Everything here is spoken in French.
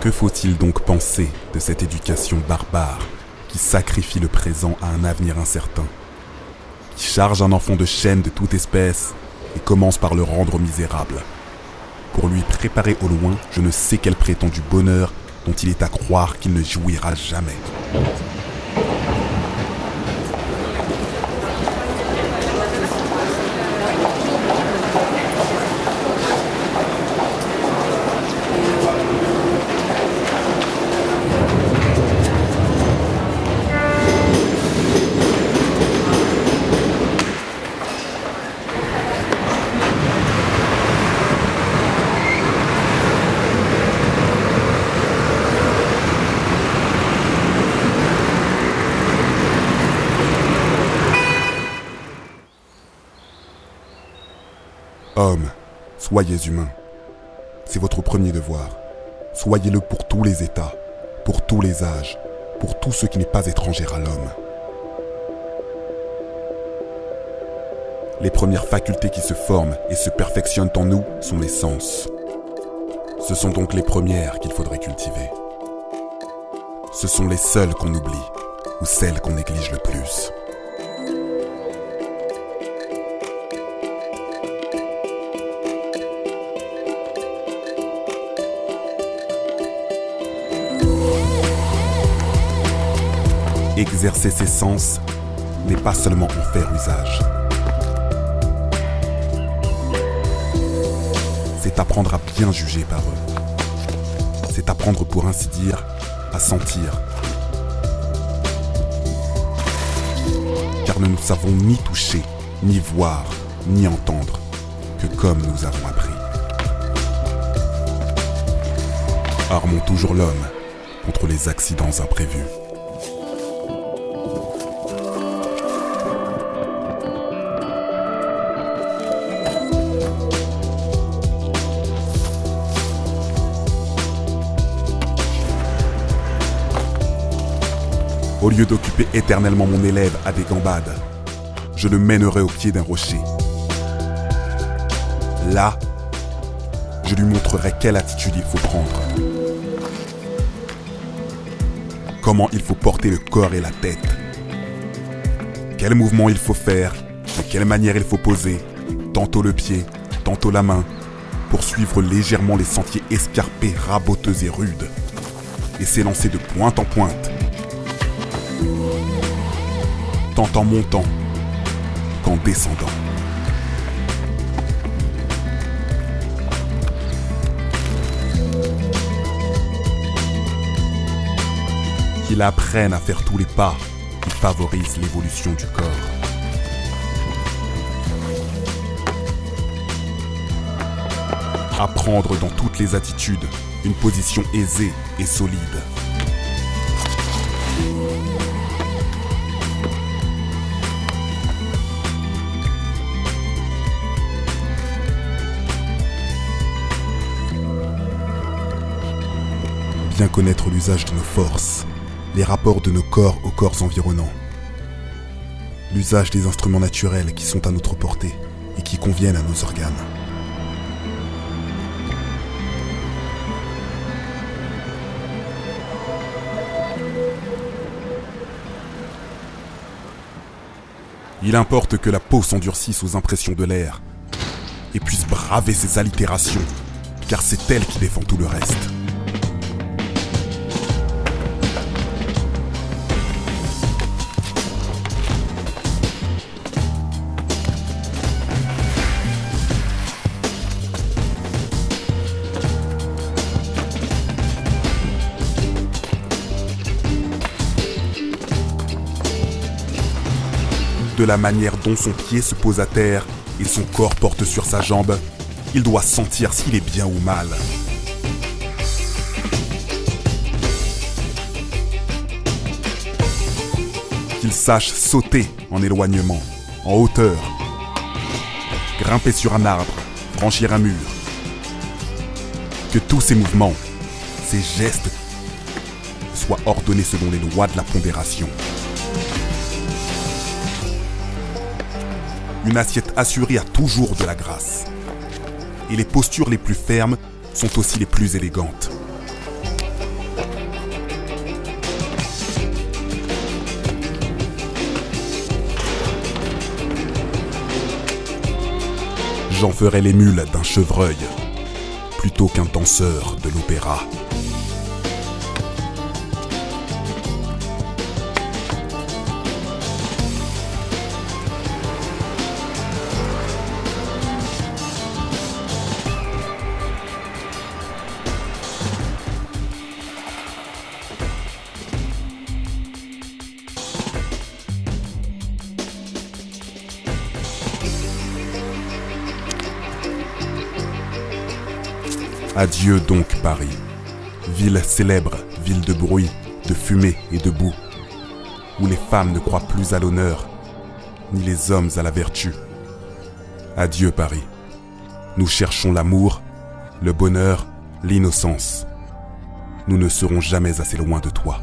Que faut-il donc penser de cette éducation barbare qui sacrifie le présent à un avenir incertain, qui charge un enfant de chaînes de toute espèce et commence par le rendre misérable, pour lui préparer au loin je ne sais quel prétendu bonheur dont il est à croire qu'il ne jouira jamais. Hommes, soyez humains. C'est votre premier devoir. Soyez-le pour tous les états, pour tous les âges, pour tout ce qui n'est pas étranger à l'homme. Les premières facultés qui se forment et se perfectionnent en nous sont les sens. Ce sont donc les premières qu'il faudrait cultiver. Ce sont les seules qu'on oublie, ou celles qu'on néglige le plus. Exercer ses sens n'est pas seulement en faire usage. C'est apprendre à bien juger par eux. C'est apprendre, pour ainsi dire, à sentir. Car nous ne savons ni toucher, ni voir, ni entendre que comme nous avons appris. Armons toujours l'homme contre les accidents imprévus. Au lieu d'occuper éternellement mon élève à des gambades, je le mènerai au pied d'un rocher. Là, je lui montrerai quelle attitude il faut prendre. Comment il faut porter le corps et la tête. Quel mouvement il faut faire, de quelle manière il faut poser, tantôt le pied, tantôt la main, pour suivre légèrement les sentiers escarpés, raboteux et rudes, et s'élancer de pointe en pointe, tant en montant qu'en descendant. Qu'il apprenne à faire tous les pas qui favorisent l'évolution du corps. Apprendre dans toutes les attitudes une position aisée et solide. Bien connaître l'usage de nos forces, les rapports de nos corps aux corps environnants, l'usage des instruments naturels qui sont à notre portée et qui conviennent à nos organes. Il importe que la peau s'endurcisse aux impressions de l'air et puisse braver ses allitérations, car c'est elle qui défend tout le reste. De la manière dont son pied se pose à terre et son corps porte sur sa jambe, il doit sentir s'il est bien ou mal. Qu'il sache sauter en éloignement, en hauteur, grimper sur un arbre, franchir un mur. Que tous ces mouvements, ces gestes, soient ordonnés selon les lois de la pondération. Une assiette assurée a toujours de la grâce. Et les postures les plus fermes sont aussi les plus élégantes. j'en ferai l'émule d'un chevreuil, plutôt qu'un danseur de l'opéra. Adieu donc Paris, ville célèbre, ville de bruit, de fumée et de boue, où les femmes ne croient plus à l'honneur, ni les hommes à la vertu. Adieu Paris, nous cherchons l'amour, le bonheur, l'innocence. Nous ne serons jamais assez loin de toi.